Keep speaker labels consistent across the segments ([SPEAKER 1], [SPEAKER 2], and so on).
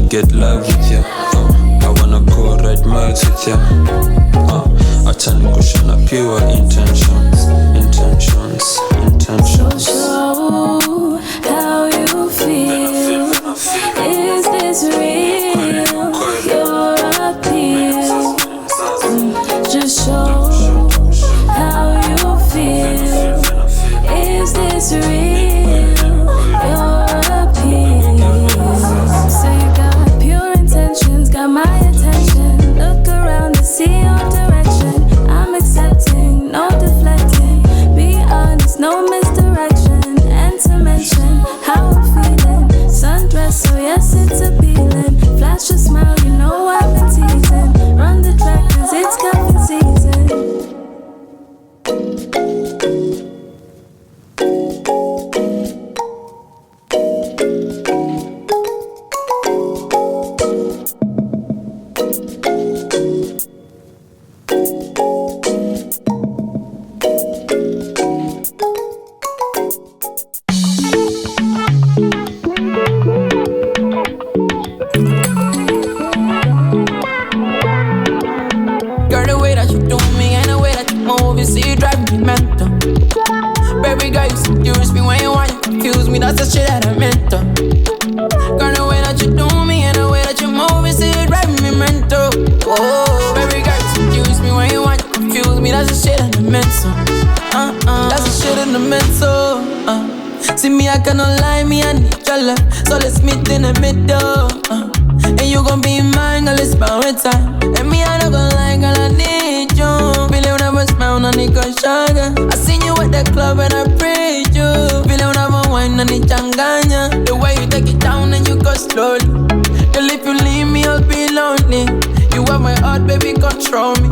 [SPEAKER 1] get love with ya. I wanna go ride miles with ya. Acha nikushe na pure intentions.
[SPEAKER 2] Show how you feel. Is this real? Your appeal. Just show how you feel. Is this real? Your appeal. So you got pure intentions, got my attention. Look around to see your direction. I'm accepting, no deflecting. Be honest, no misdirection. And to mention how I'm feeling. Sundress, so yes, it's appealing. Flash a smile, you know I've been teasing. Run the track, cause it's cuffing season.
[SPEAKER 3] That's the shit that I meant to. Girl, the way that you do me and the way that you move me, see it drive me mental. Oh, baby girl, seduce me when you want, you confuse me. That's the shit that I meant to. That's the shit that I meant to. See me, I cannot lie, me I need your love. So let's meet in the middle. And you gon' be mine, girl, it's about time. And me, I not gon' lie, girl, I need you. Feeling never smile, no nigga sugar. I seen you at the club and I prayed you. Feeling never wine, and it changanya. The way you take it down and you go slowly. Girl, if you leave me, I'll be lonely. You have my heart, baby, control me.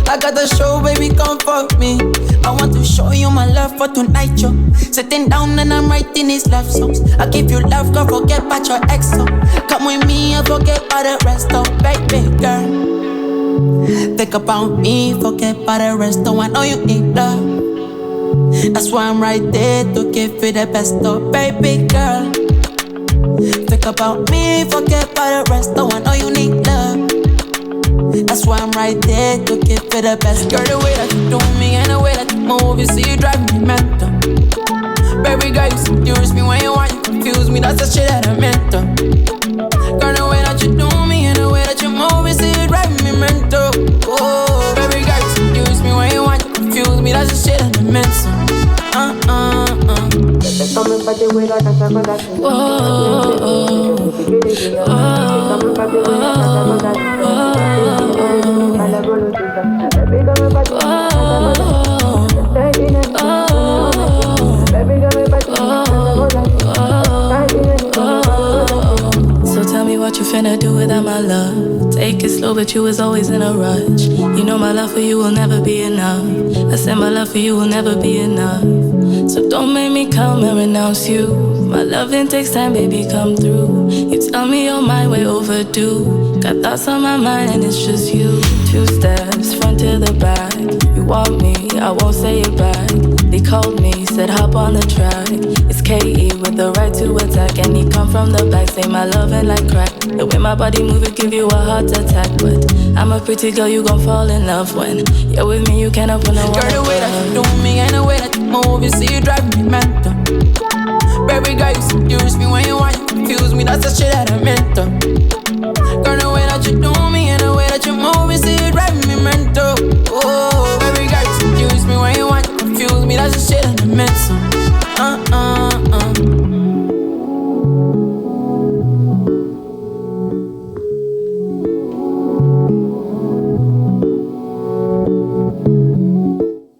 [SPEAKER 3] I got the show, baby, come fuck me. I want to show you my love for tonight, yo. Sitting down and I'm writing these love songs. I give you love, girl, forget about your ex, so come with me and forget about the rest, oh, baby, girl. Think about me, forget about the rest, oh, I know you need love. That's why I'm right there to give you the best, oh, baby, girl. Think about me, forget about the rest, oh, I know you need love. That's why I'm right there to give you the best. Girl, the way that you do me and the way that you move, you see you drive me mental. Baby girl, you seduce me when you want, you confuse me. That's the shit that I meant to. Girl, the way that you do me and the way that you move, you see you drive me mental. Oh, baby girl, you seduce me when you want, you confuse me. That's the shit that I meant to.
[SPEAKER 2] So tell me what you finna do without my love. Take it slow, but you was always in a rush. You know my love for you will never be enough. I said my love for you will never be enough. So don't make me come and renounce you. My loving takes time, baby, come through. You tell me you're mine, way overdue. Got thoughts on my mind and it's just you. 2 steps, front to the back. You want me, I won't say it back. They called me, said hop on the track. It's KE with the right to attack. And he come from the back, say my loving like crack. The way my body move, it give you a heart attack. But I'm a pretty girl, you gon' fall in love when you're with me, you can't open a word.
[SPEAKER 3] Girl, the way that you do me and the way that you move, you see you drive me mental. Baby girl, you seduce me when you want, you confuse me. That's the shit that I meant to. Girl, the way that you do me and the way that you move, you see you drive me mental. Oh, baby girl, you seduce me when you want, you confuse me. That's the shit that I meant to.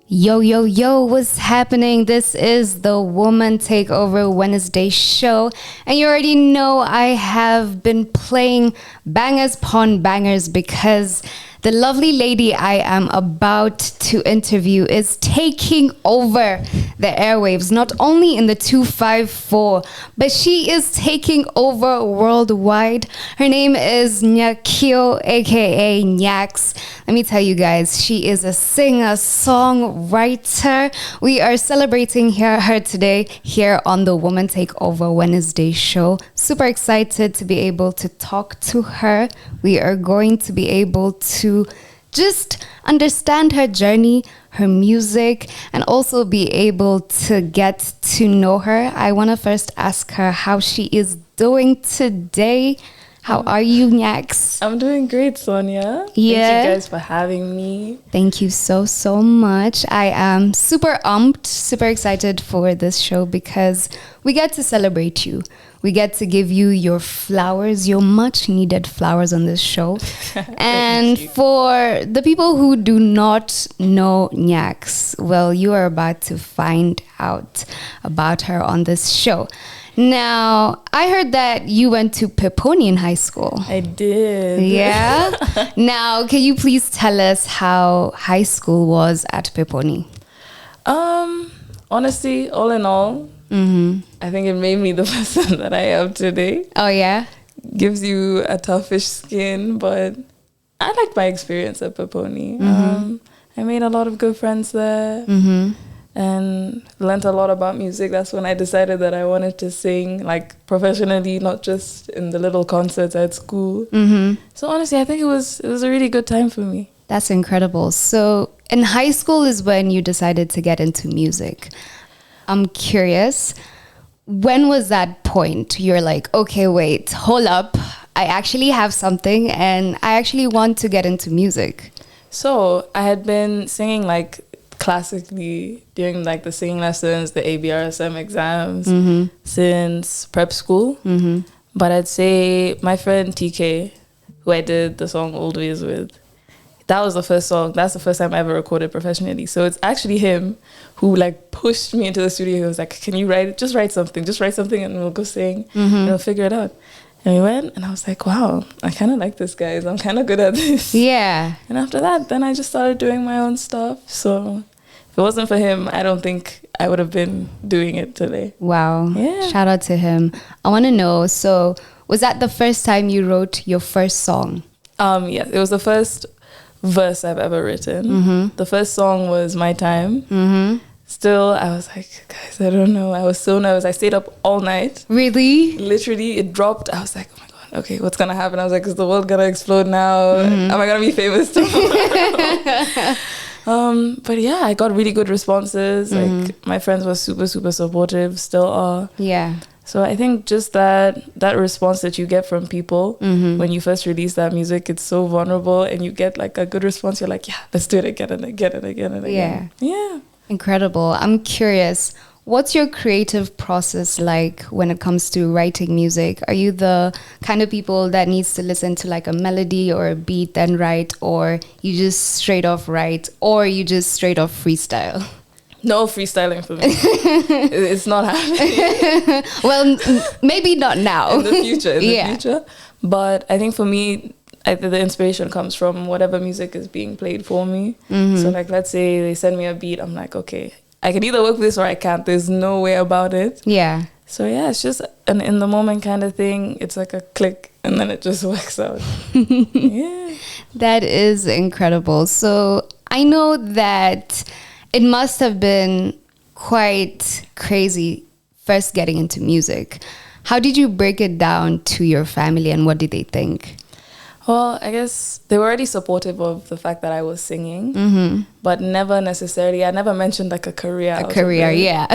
[SPEAKER 4] Yo, yo, yo, what's happening? This is the Woman Takeover Wednesday show. And you already know I have been playing bangers upon bangers because the lovely lady I am about to interview is taking over the airwaves, not only in the 254, but she is taking over worldwide. Her name is Nyax, aka Nyax. Let me tell you guys, she is a singer, songwriter. We are celebrating her today here on the Woman Takeover Wednesday show. Super excited to be able to talk to her. We are going to be able to just understand her journey, her music, and also be able to get to know her. I want to first ask her how she is doing today. How are you, Nyax?
[SPEAKER 5] I'm doing great, Sonia.
[SPEAKER 4] Yeah.
[SPEAKER 5] Thank you guys for having me.
[SPEAKER 4] Thank you so much. I am super super excited for this show because we get to celebrate you. We get to give you your flowers, your much needed flowers on this show. And for the people who do not know Nyax, well, you are about to find out about her on this show. Now, I heard that you went to Peponi in high school.
[SPEAKER 5] I did.
[SPEAKER 4] Yeah? Now, can you please tell us how high school was at Peponi?
[SPEAKER 5] Honestly, all in all, I think it made me the person that I am today.
[SPEAKER 4] Oh, yeah?
[SPEAKER 5] Gives you a toughish skin, but I liked my experience at Peponi. I made a lot of good friends there. And learned a lot about music. That's when I decided that I wanted to sing like professionally, not just in the little concerts at school. So honestly, I think it was a really good time for me.
[SPEAKER 4] That's incredible. So in high school is when you decided to get into music. I'm curious, when was that point? You're like, okay, wait, hold up. I actually have something and I actually want to get into music.
[SPEAKER 5] So I had been singing like classically during like the singing lessons, the ABRSM exams since prep school. But I'd say my friend TK, who I did the song Old Ways with, that was the first song. That's the first time I ever recorded professionally. So it's actually him who like pushed me into the studio. He was like, can you write something and we'll go sing and we'll figure it out. And we went and I was like, wow, I kind of like this, guys. I'm kind of good at this.
[SPEAKER 4] Yeah.
[SPEAKER 5] And after that, then I just started doing my own stuff. So if it wasn't for him, I don't think I would have been doing it today.
[SPEAKER 4] Wow.
[SPEAKER 5] Yeah.
[SPEAKER 4] Shout out to him. I want to know, so was that the first time you wrote your first song?
[SPEAKER 5] Yes, it was the first verse I've ever written. The first song was My Time. Still, I was like, guys, I don't know. I was so nervous. I stayed up all night.
[SPEAKER 4] Really?
[SPEAKER 5] Literally, it dropped. I was like, oh my God, okay, what's going to happen? I was like, is the world going to explode now? Am I going to be famous tomorrow? But yeah, I got really good responses. Like my friends were super supportive, still are.
[SPEAKER 4] Yeah.
[SPEAKER 5] So I think just that response that you get from people when you first release that music, it's so vulnerable and you get like a good response. You're like, yeah, let's do it again and again and again and again. Yeah.
[SPEAKER 4] Incredible. I'm curious, what's your creative process like when it comes to writing music? Are you the kind of people that needs to listen to like a melody or a beat then write, or you just straight off write, or you just straight off freestyle?
[SPEAKER 5] No freestyling for me. It's not happening.
[SPEAKER 4] Well, maybe not now.
[SPEAKER 5] In the future. But I think for me, the inspiration comes from whatever music is being played for me. So like, let's say they send me a beat. I'm like, okay, I can either work with this or I can't. There's no way about it.
[SPEAKER 4] Yeah.
[SPEAKER 5] So yeah, it's just an in the moment kind of thing. It's like a click and then it just works out. Yeah.
[SPEAKER 4] That is incredible. So I know that it must have been quite crazy first getting into music. How did you break it down to your family and what did they think?
[SPEAKER 5] Well, I guess they were already supportive of the fact that I was singing, but never necessarily, I never mentioned like a career.
[SPEAKER 4] Yeah.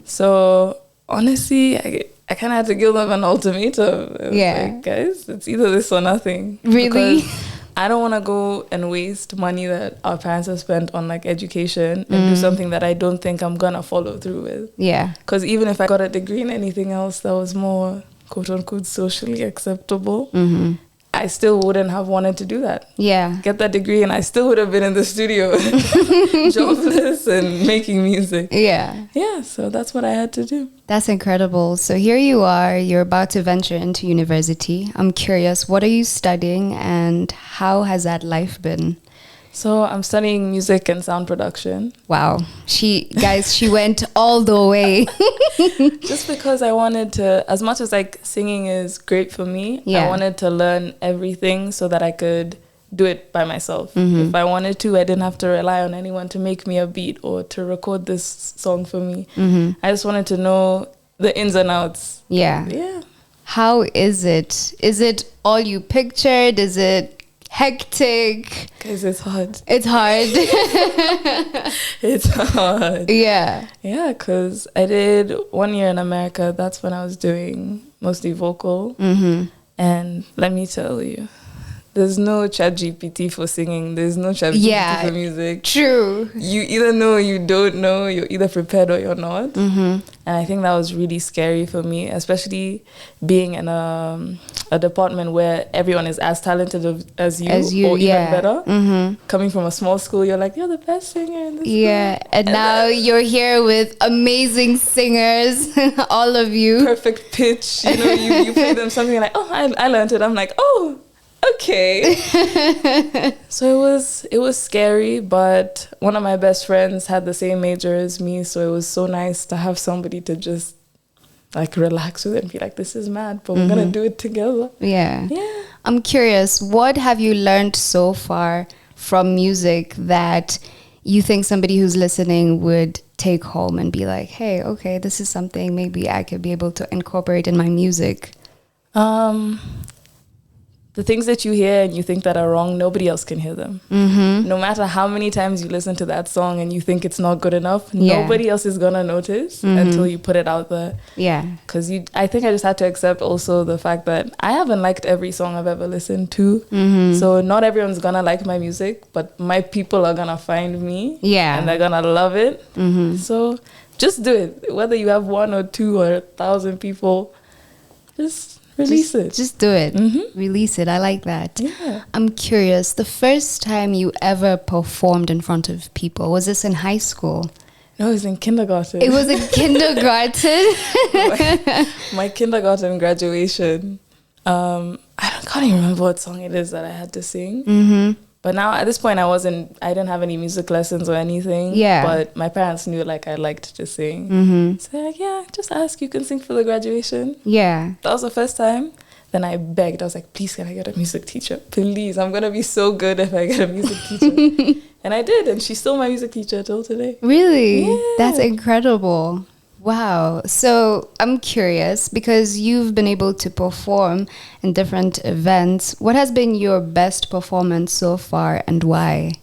[SPEAKER 5] So honestly, I kind of had to give them an ultimatum.
[SPEAKER 4] Yeah.
[SPEAKER 5] Like, guys, it's either this or nothing.
[SPEAKER 4] Really?
[SPEAKER 5] Because I don't want to go and waste money that our parents have spent on like education and do something that I don't think I'm going to follow through with.
[SPEAKER 4] Yeah.
[SPEAKER 5] Because even if I got a degree in anything else that was more quote unquote socially acceptable, I still wouldn't have wanted to do that.
[SPEAKER 4] Yeah.
[SPEAKER 5] Get that degree and I still would have been in the studio jobless and making music.
[SPEAKER 4] Yeah.
[SPEAKER 5] Yeah, so that's what I had to do.
[SPEAKER 4] That's incredible. So here you are, you're about to venture into university. I'm curious, what are you studying and how has that life been?
[SPEAKER 5] So I'm studying music and sound production.
[SPEAKER 4] Wow. She went all the way.
[SPEAKER 5] Just because I wanted to, as much as like singing is great for me,
[SPEAKER 4] Yeah.
[SPEAKER 5] I wanted to learn everything so that I could do it by myself. If I wanted to, I didn't have to rely on anyone to make me a beat or to record this song for me. I just wanted to know the ins and outs.
[SPEAKER 4] Yeah.
[SPEAKER 5] Yeah.
[SPEAKER 4] How is it? Is it all you pictured? Is it hectic?
[SPEAKER 5] Because it's hard.
[SPEAKER 4] It's hard.
[SPEAKER 5] It's hard.
[SPEAKER 4] Yeah.
[SPEAKER 5] Yeah, because I did 1 year in America. That's when I was doing mostly vocal. And let me tell you, there's no chat GPT for singing. There's no chat GPT for music.
[SPEAKER 4] True.
[SPEAKER 5] You either know or you don't know. You're either prepared or you're not. And I think that was really scary for me, especially being in a department where everyone is as talented as you or even better. Coming from a small school, you're like, you're the best singer in this school.
[SPEAKER 4] And now you're here with amazing singers, all of you.
[SPEAKER 5] Perfect pitch. You know, you play them something like, oh, I learned it. I'm like, oh, okay. So it was scary, but one of my best friends had the same major as me, so it was so nice to have somebody to just like relax with and be like, this is mad, but we're gonna do it together.
[SPEAKER 4] Yeah. I'm curious, what have you learned so far from music that you think somebody who's listening would take home and be like, hey, okay, this is something maybe I could be able to incorporate in my music?
[SPEAKER 5] The things that you hear and you think that are wrong, nobody else can hear them. No matter how many times you listen to that song and you think it's not good enough, nobody else is gonna notice until you put it out there.
[SPEAKER 4] Yeah.
[SPEAKER 5] Because I think I just had to accept also the fact that I haven't liked every song I've ever listened to. So not everyone's gonna like my music, but my people are gonna find me.
[SPEAKER 4] Yeah.
[SPEAKER 5] And they're gonna love it. So just do it. Whether you have 1 or 2 or 1,000 people, just release it.
[SPEAKER 4] Just do it. Release it. I like that.
[SPEAKER 5] Yeah.
[SPEAKER 4] I'm curious, the first time you ever performed in front of people, was this in high school?
[SPEAKER 5] No, it was in kindergarten.
[SPEAKER 4] It was in kindergarten?
[SPEAKER 5] My kindergarten graduation. I can't even remember what song it is that I had to sing. But now at this point, I didn't have any music lessons or anything.
[SPEAKER 4] Yeah.
[SPEAKER 5] But my parents knew like I liked to sing. So they're like, yeah, just ask, you can sing for the graduation.
[SPEAKER 4] Yeah.
[SPEAKER 5] That was the first time. Then I begged. I was like, please, can I get a music teacher? Please, I'm going to be so good if I get a music teacher. And I did. And she's still my music teacher till today.
[SPEAKER 4] Really?
[SPEAKER 5] Yeah.
[SPEAKER 4] That's incredible. Wow. So I'm curious, because you've been able to perform in different events. What has been your best performance so far and why?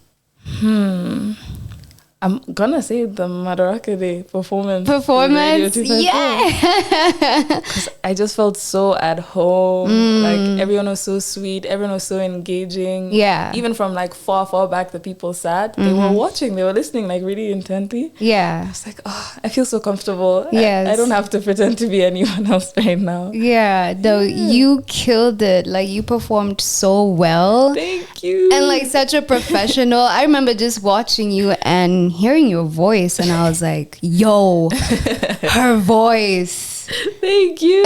[SPEAKER 5] I'm gonna say the Madaraka Day performance.
[SPEAKER 4] Performance? Yeah.
[SPEAKER 5] Because I just felt so at home. Like everyone was so sweet. Everyone was so engaging.
[SPEAKER 4] Yeah.
[SPEAKER 5] Even from like far back, the people sat. They were watching. They were listening like really intently. I
[SPEAKER 4] Yeah.
[SPEAKER 5] was like, oh, I feel so comfortable.
[SPEAKER 4] Yes.
[SPEAKER 5] I don't have to pretend to be anyone else right now.
[SPEAKER 4] Yeah. Though you killed it. Like you performed so well.
[SPEAKER 5] Thank you.
[SPEAKER 4] And like such a professional. I remember just watching you and hearing your voice, and I was like, yo, her voice.
[SPEAKER 5] Thank you.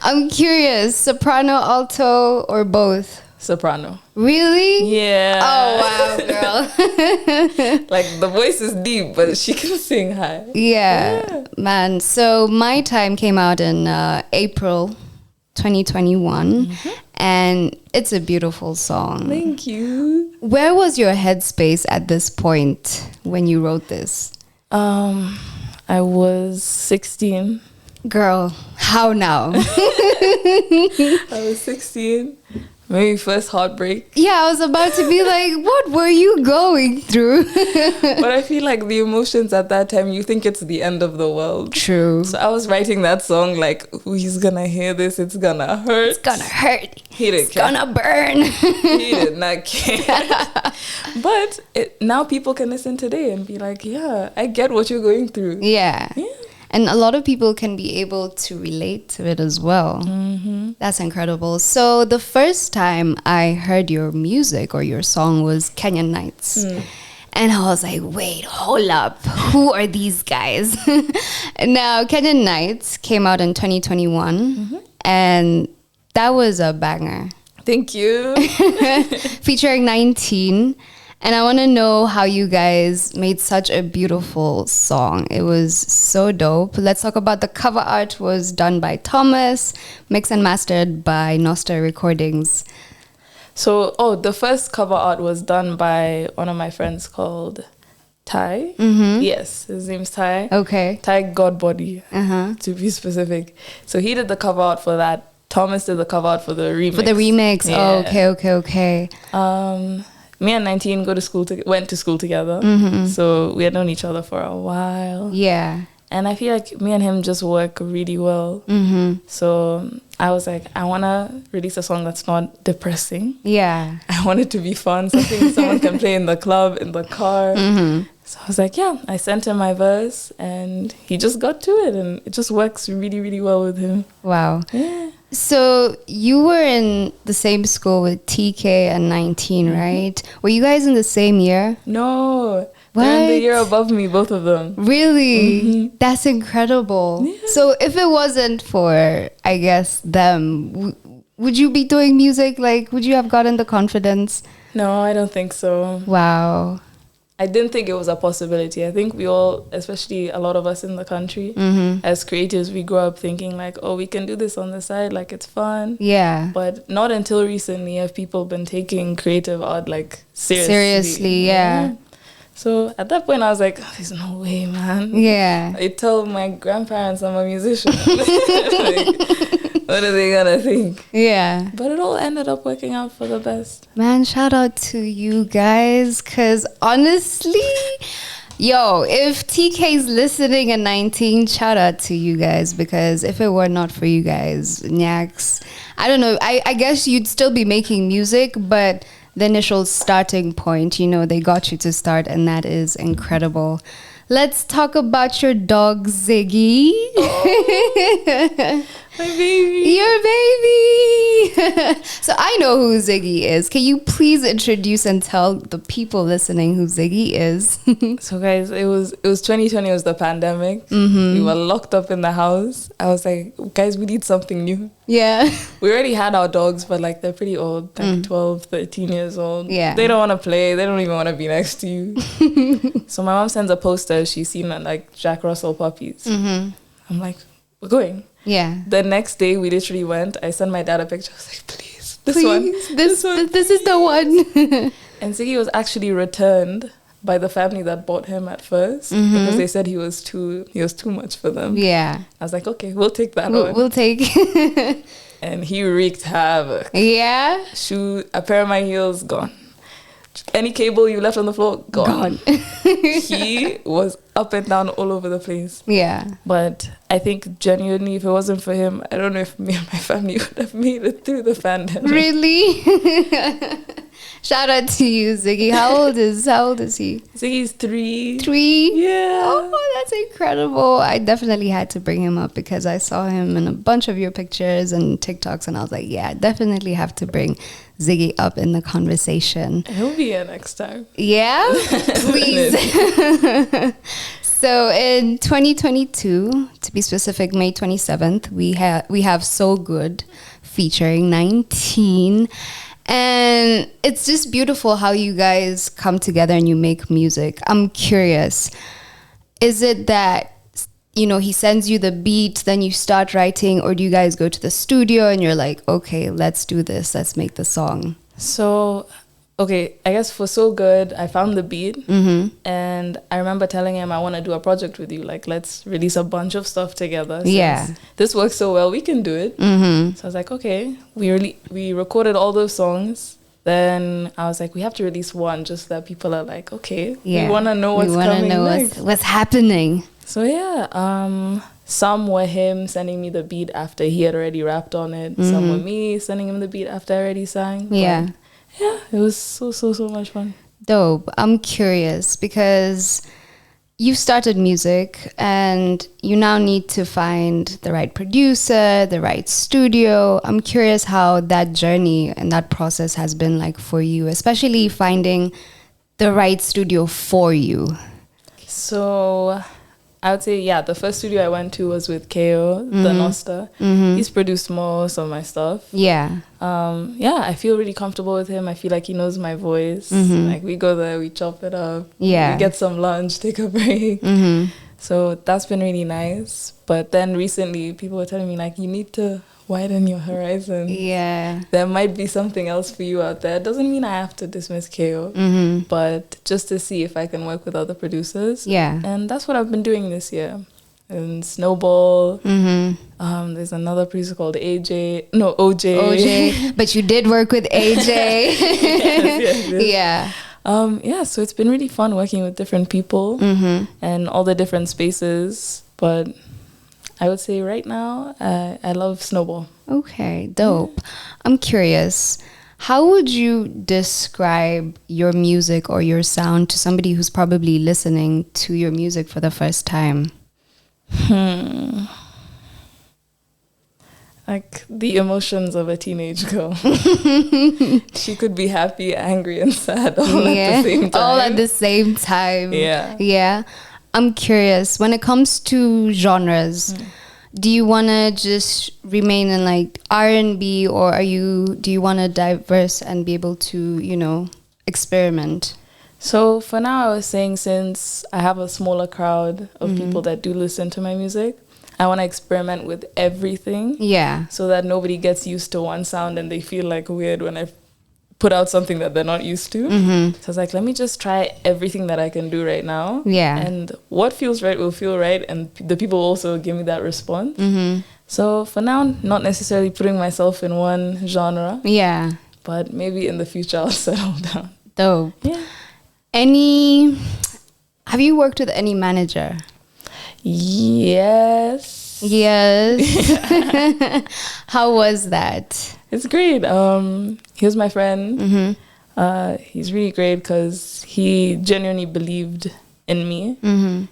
[SPEAKER 4] I'm curious, soprano, alto, or both?
[SPEAKER 5] Soprano.
[SPEAKER 4] Really?
[SPEAKER 5] Yeah.
[SPEAKER 4] Oh, wow, girl.
[SPEAKER 5] Like the voice is deep, but she can sing high.
[SPEAKER 4] Yeah, man. So my time came out in April 2021, and it's a beautiful song.
[SPEAKER 5] Thank you.
[SPEAKER 4] Where was your headspace at this point when you wrote this?
[SPEAKER 5] I was 16.
[SPEAKER 4] Girl, how now?
[SPEAKER 5] I was 16. Maybe first heartbreak.
[SPEAKER 4] Yeah, I was about to be like, what were you going through?
[SPEAKER 5] But I feel like the emotions at that time, you think it's the end of the world.
[SPEAKER 4] True.
[SPEAKER 5] So I was writing that song like, "Ooh, he's gonna hear this, it's gonna hurt.
[SPEAKER 4] It's gonna hurt.
[SPEAKER 5] He didn't
[SPEAKER 4] It's
[SPEAKER 5] care.
[SPEAKER 4] gonna burn.
[SPEAKER 5] He did not care. But now people can listen today and be like, yeah, I get what you're going through.
[SPEAKER 4] Yeah.
[SPEAKER 5] Yeah.
[SPEAKER 4] And a lot of people can be able to relate to it as well. That's incredible. So the first time I heard your music or your song was Kenyan Nights. And I was like, wait, hold up. Who are these guys? Now, Kenyan Nights came out in 2021. And that was a banger.
[SPEAKER 5] Thank you.
[SPEAKER 4] featuring 19. And I want to know how you guys made such a beautiful song. It was so dope. Let's talk about the cover art. Was done by Thomas, mixed and mastered by Nosta Recordings.
[SPEAKER 5] So, the first cover art was done by one of my friends called Ty. Yes, his name's Ty.
[SPEAKER 4] Okay.
[SPEAKER 5] Ty Godbody, to be specific. So he did the cover art for that. Thomas did the cover art for the remix.
[SPEAKER 4] For the remix.
[SPEAKER 5] Yeah.
[SPEAKER 4] Oh, okay.
[SPEAKER 5] Me and 19 went to school together. So we had known each other for a while.
[SPEAKER 4] Yeah.
[SPEAKER 5] And I feel like me and him just work really well. So I was like, I want to release a song that's not depressing.
[SPEAKER 4] Yeah.
[SPEAKER 5] I want it to be fun, something someone can play in the club, in the car. So I was like, yeah, I sent him my verse and he just got to it and it just works really, really well with him.
[SPEAKER 4] Wow.
[SPEAKER 5] Yeah.
[SPEAKER 4] So you were in the same school with TK and 19, right? Were you guys in the same year?
[SPEAKER 5] No. They're in the
[SPEAKER 4] What?
[SPEAKER 5] year above me, both of them.
[SPEAKER 4] Really? That's incredible.
[SPEAKER 5] Yeah.
[SPEAKER 4] So if it wasn't for, I guess, them, would you be doing music? Like, would you have gotten the confidence?
[SPEAKER 5] No, I don't think so.
[SPEAKER 4] Wow.
[SPEAKER 5] I didn't think it was a possibility. I think we all, especially a lot of us in the country, as creatives, we grow up thinking like, oh, we can do this on the side, like it's fun.
[SPEAKER 4] Yeah.
[SPEAKER 5] But not until recently have people been taking creative art like seriously.
[SPEAKER 4] Seriously, yeah.
[SPEAKER 5] So at that point, I was like, there's no way, man.
[SPEAKER 4] Yeah.
[SPEAKER 5] I tell my grandparents I'm a musician. Like, what are they gonna think?
[SPEAKER 4] Yeah.
[SPEAKER 5] But it all ended up working out for the best.
[SPEAKER 4] Man, shout out to you guys, because honestly, yo, if TK's listening at 19, shout out to you guys, because if it were not for you guys, Nyax, I don't know, I guess you'd still be making music, but the initial starting point, they got you to start, and that is incredible. Let's talk about your dog, Ziggy.
[SPEAKER 5] Oh, my baby.
[SPEAKER 4] Your baby. So I know who Ziggy is. Can you please introduce and tell the people listening who Ziggy is?
[SPEAKER 5] So guys, it was 2020, it was the pandemic. We were locked up in the house. I was like, guys, we need something new.
[SPEAKER 4] Yeah.
[SPEAKER 5] We already had our dogs, but like they're pretty old, like 12, 13 years old.
[SPEAKER 4] Yeah.
[SPEAKER 5] They don't want to play. They don't even want to be next to you. So my mom sends a poster. She's seen like Jack Russell puppies. I'm like, we're going.
[SPEAKER 4] Yeah.
[SPEAKER 5] The next day we literally went. I sent my dad a picture. I was like, please, this one.
[SPEAKER 4] This is the one.
[SPEAKER 5] And Ziggy was actually returned by the family that bought him at first because they said he was too much for them.
[SPEAKER 4] Yeah.
[SPEAKER 5] I was like, okay, we'll take that one.
[SPEAKER 4] We'll take.
[SPEAKER 5] And he wreaked havoc.
[SPEAKER 4] Yeah.
[SPEAKER 5] A pair of my heels, gone. Any cable you left on the floor, gone. He was up and down all over the place.
[SPEAKER 4] Yeah.
[SPEAKER 5] But I think genuinely, if it wasn't for him, I don't know if me and my family would have made it through the pandemic.
[SPEAKER 4] Really? Shout out to you, Ziggy. How old is he?
[SPEAKER 5] Ziggy's 3.
[SPEAKER 4] 3?
[SPEAKER 5] Yeah.
[SPEAKER 4] Oh, that's incredible. I definitely had to bring him up because I saw him in a bunch of your pictures and TikToks, and I was like, yeah, I definitely have to bring Ziggy up in the conversation.
[SPEAKER 5] He'll be here next time.
[SPEAKER 4] Yeah? Please. So in 2022, to be specific, May 27th, we have So Good featuring 19. And it's just beautiful how you guys come together and you make music. I'm curious, is it that, he sends you the beat, then you start writing, or do you guys go to the studio and you're like, okay, let's do this, let's make the song?
[SPEAKER 5] So, okay, I guess for So Good, I found the beat, and I remember telling him, I want to do a project with you, like, let's release a bunch of stuff together.
[SPEAKER 4] Yeah.
[SPEAKER 5] This works so well, we can do it. So I was like, okay, we recorded all those songs. Then I was like, we have to release one just so that people are like, okay, we want to know what's coming next.
[SPEAKER 4] What's happening.
[SPEAKER 5] So yeah, some were him sending me the beat after he had already rapped on it. Some were me sending him the beat after I already sang.
[SPEAKER 4] Yeah.
[SPEAKER 5] But yeah, it was so much fun.
[SPEAKER 4] Dope. I'm curious because you started music and you now need to find the right producer, the right studio. I'm curious how that journey and that process has been like for you, especially finding the right studio for you.
[SPEAKER 5] So I would say, yeah, the first studio I went to was with KO, the Nosta. He's produced most of my stuff.
[SPEAKER 4] Yeah.
[SPEAKER 5] Yeah, I feel really comfortable with him. I feel like he knows my voice. Like, we go there, we chop it up.
[SPEAKER 4] Yeah.
[SPEAKER 5] We get some lunch, take a break. So that's been really nice. But then recently, people were telling me, like, you need to widen your horizon.
[SPEAKER 4] Yeah.
[SPEAKER 5] There might be something else for you out there. It doesn't mean I have to dismiss KO, but just to see if I can work with other producers.
[SPEAKER 4] Yeah.
[SPEAKER 5] And that's what I've been doing this year. And Snowball. There's another producer called OJ.
[SPEAKER 4] OJ. But you did work with AJ.
[SPEAKER 5] yes.
[SPEAKER 4] Yeah.
[SPEAKER 5] Yeah, so it's been really fun working with different people and all the different spaces. But I would say right now, I love Snowball.
[SPEAKER 4] Okay, dope. I'm curious, how would you describe your music or your sound to somebody who's probably listening to your music for the first time?
[SPEAKER 5] Like the emotions of a teenage girl. She could be happy, angry, and sad all at the same time.
[SPEAKER 4] All at the same time.
[SPEAKER 5] Yeah.
[SPEAKER 4] Yeah. I'm curious, when it comes to genres, do you want to just remain in like R&B, or do you want to diverse and be able to, you know, experiment?
[SPEAKER 5] So for now, I was saying, since I have a smaller crowd of people that do listen to my music, I want to experiment with everything.
[SPEAKER 4] Yeah.
[SPEAKER 5] So that nobody gets used to one sound and they feel like weird when I put out something that they're not used to. So I was like, let me just try everything that I can do right now.
[SPEAKER 4] Yeah.
[SPEAKER 5] And what feels right will feel right. And the people also give me that response. So for now, not necessarily putting myself in one genre.
[SPEAKER 4] Yeah.
[SPEAKER 5] But maybe in the future I'll settle down.
[SPEAKER 4] Dope.
[SPEAKER 5] Yeah.
[SPEAKER 4] Have you worked with any manager?
[SPEAKER 5] Yes.
[SPEAKER 4] How was that?
[SPEAKER 5] It's great. He was my friend. He's really great because he genuinely believed in me.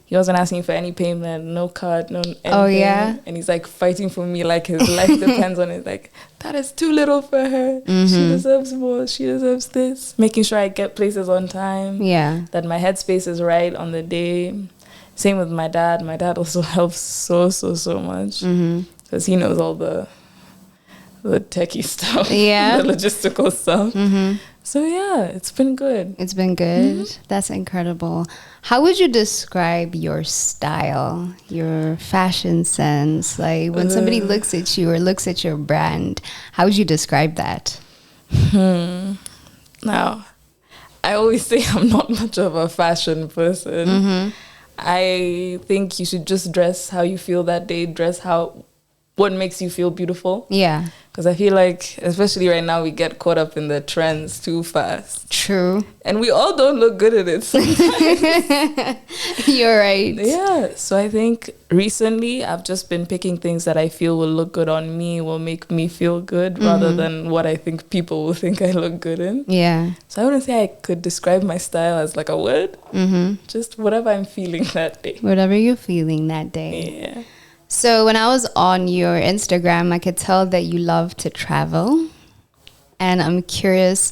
[SPEAKER 5] He wasn't asking for any payment, no cut, no anything.
[SPEAKER 4] Oh, yeah?
[SPEAKER 5] And he's like fighting for me like his life depends on it. Like, that is too little for her. She deserves more. She deserves this. Making sure I get places on time.
[SPEAKER 4] Yeah.
[SPEAKER 5] That my headspace is right on the day. Same with my dad. My dad also helps so much. Because he knows all the techie stuff.
[SPEAKER 4] Yeah.
[SPEAKER 5] The logistical stuff. So yeah, it's been good.
[SPEAKER 4] It's been good. That's incredible. How would you describe your style, your fashion sense? Like when somebody looks at you or looks at your brand, how would you describe that?
[SPEAKER 5] Now, I always say I'm not much of a fashion person. I think you should just dress how you feel that day, what makes you feel beautiful.
[SPEAKER 4] Yeah.
[SPEAKER 5] Because I feel like, especially right now, we get caught up in the trends too fast.
[SPEAKER 4] True.
[SPEAKER 5] And we all don't look good at it sometimes.
[SPEAKER 4] You're right.
[SPEAKER 5] Yeah. So I think recently I've just been picking things that I feel will look good on me, will make me feel good, rather than what I think people will think I look good in.
[SPEAKER 4] Yeah.
[SPEAKER 5] So I wouldn't say I could describe my style as like a word. Just whatever I'm feeling that day.
[SPEAKER 4] Whatever you're feeling that day.
[SPEAKER 5] Yeah.
[SPEAKER 4] So when I was on your Instagram, I could tell that you love to travel. And I'm curious,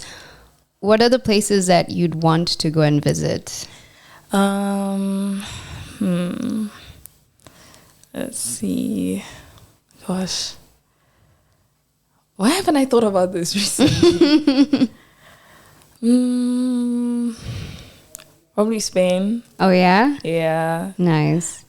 [SPEAKER 4] what are the places that you'd want to go and visit?
[SPEAKER 5] Let's see. Gosh. Why haven't I thought about this recently? Probably Spain.
[SPEAKER 4] Oh, yeah?
[SPEAKER 5] Yeah.
[SPEAKER 4] Nice.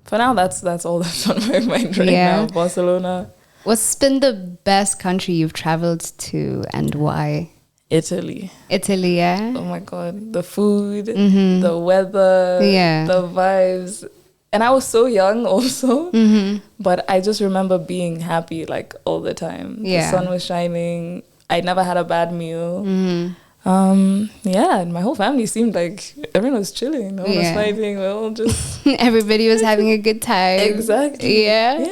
[SPEAKER 5] For now, that's all that's on my mind right now. Barcelona.
[SPEAKER 4] What's been the best country you've traveled to and why?
[SPEAKER 5] Italy.
[SPEAKER 4] Italy, yeah?
[SPEAKER 5] Oh my God. The food, the weather, the vibes. And I was so young also. But I just remember being happy like all the time.
[SPEAKER 4] Yeah.
[SPEAKER 5] The sun was shining. I never had a bad meal. And my whole family seemed like everyone was chilling. No one was fighting. We all just...
[SPEAKER 4] Everybody was having a good time.
[SPEAKER 5] Exactly.
[SPEAKER 4] Yeah?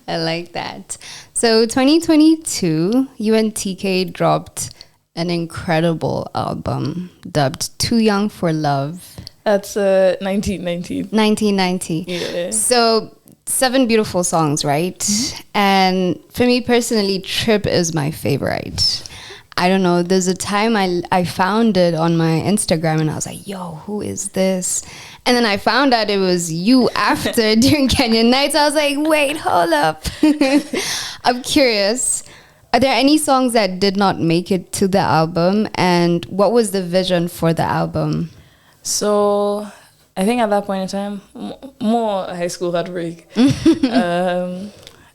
[SPEAKER 4] I like that. So 2022, you and TK dropped an incredible album dubbed Too Young for Love.
[SPEAKER 5] That's 1990.
[SPEAKER 4] 1990.
[SPEAKER 5] Yeah.
[SPEAKER 4] So 7 beautiful songs, right? And for me personally, Trip is my favorite. I don't know, there's a time I found it on my Instagram and I was like, yo, who is this? And then I found out it was you after during Kenyan Nights. I was like, wait, hold up. I'm curious. Are there any songs that did not make it to the album? And what was the vision for the album?
[SPEAKER 5] So I think at that point in time, more high school heartbreak.